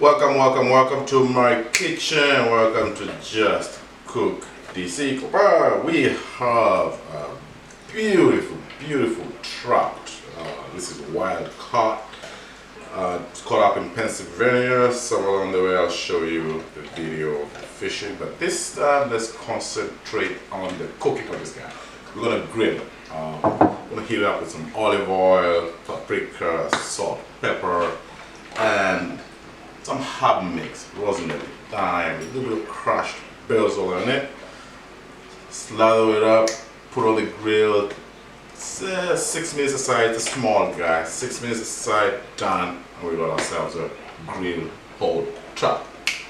Welcome to my kitchen. Welcome to Just Cook DC. We have a beautiful trout. This is wild caught. It's caught up in Pennsylvania. Somewhere along the way I'll show you the video of the fishing. But this time let's concentrate on the cooking of this guy. We're gonna grill it. I'm gonna heat it up with some olive oil, paprika, salt, pepper, and some herb mix, rosemary, thyme, a little bit of crushed basil in it. Slather it up, put on the grill. 6 minutes aside. It's a small guy. 6 minutes aside, done, and we got ourselves a grilled whole trout.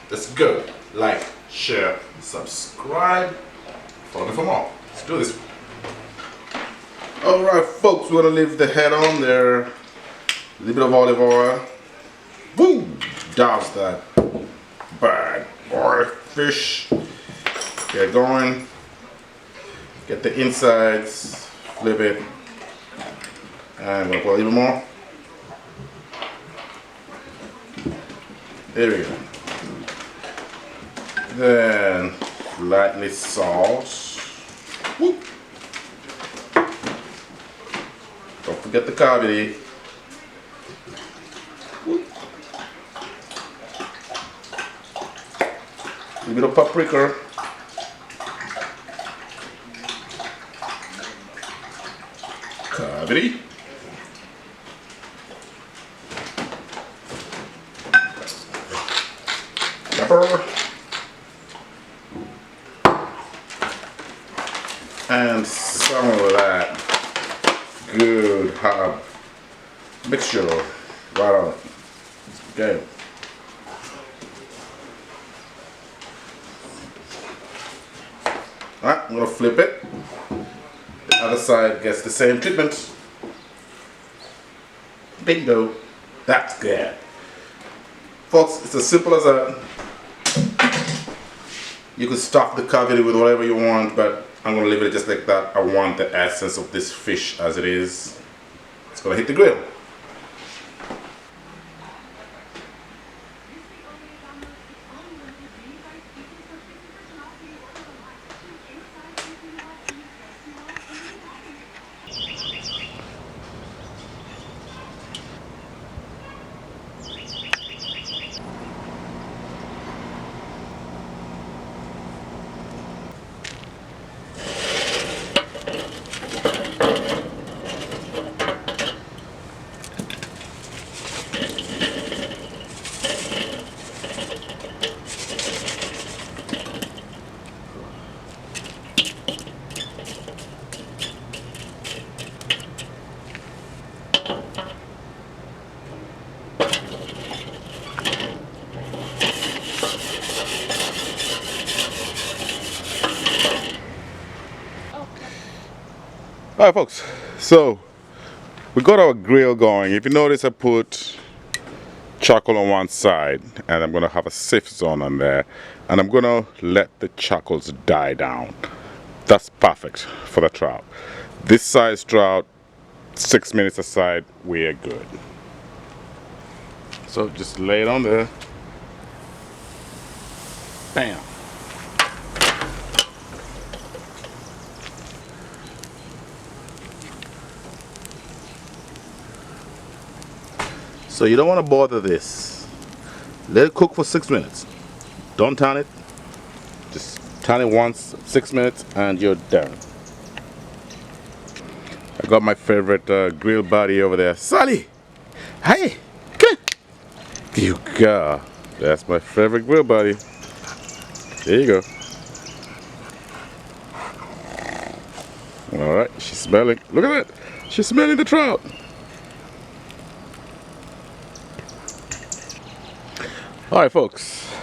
Let's go. Like, share, subscribe. Follow me for more. Let's do this. Alright folks, we're gonna leave the head on there. A little bit of olive oil. Boom! Douse that bad boy fish. Get going. Get the insides. Flip it. And I'm gonna put a little more. There we go. Then lightly salt. Whoop. Don't forget the cavity. A little bit of paprika. Cavity. Pepper. And some of that good herb mixture right on it. Okay. Alright, I'm gonna flip it. The other side gets the same treatment. Bingo. That's good. Folks, it's as simple as that. You can stuff the cavity with whatever you want, but I'm gonna leave it just like that. I want the essence of this fish as it is. It's gonna hit the grill. Alright folks, so we got our grill going. If you notice, I put charcoal on one side and I'm gonna have a safe zone on there, and I'm gonna let the charcoals die down. That's perfect for the trout. This size trout, 6 minutes aside, we're good. So just lay it on there. Bam. So you don't want to bother this. Let it cook for 6 minutes. Don't turn it. Just turn it once, 6 minutes, and you're done. I got my favorite grill buddy over there. Sally! Hey! Come here! You go. That's my favorite grill buddy. There you go. Alright, she's smelling. Look at that! She's smelling the trout. Alright folks,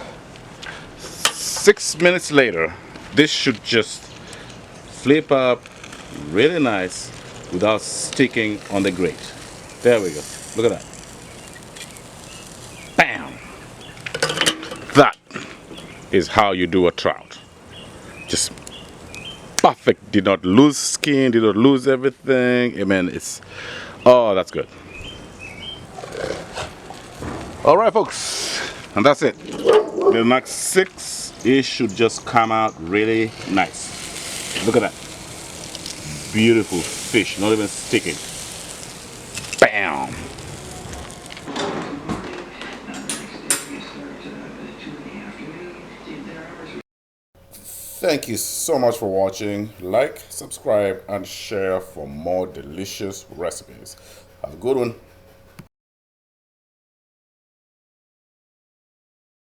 6 minutes later, this should just flip up really nice without sticking on the grate. There we go. Look at that. Bam! That is how you do a trout. Just perfect. Did not lose skin, did not lose everything. I mean, it's, oh, that's good. All right, folks, And that's it. The next 6, it should just come out really nice. Look at that. Beautiful fish, not even sticking. Bam! Thank you so much for watching. Like, subscribe, and share for more delicious recipes. Have a good one.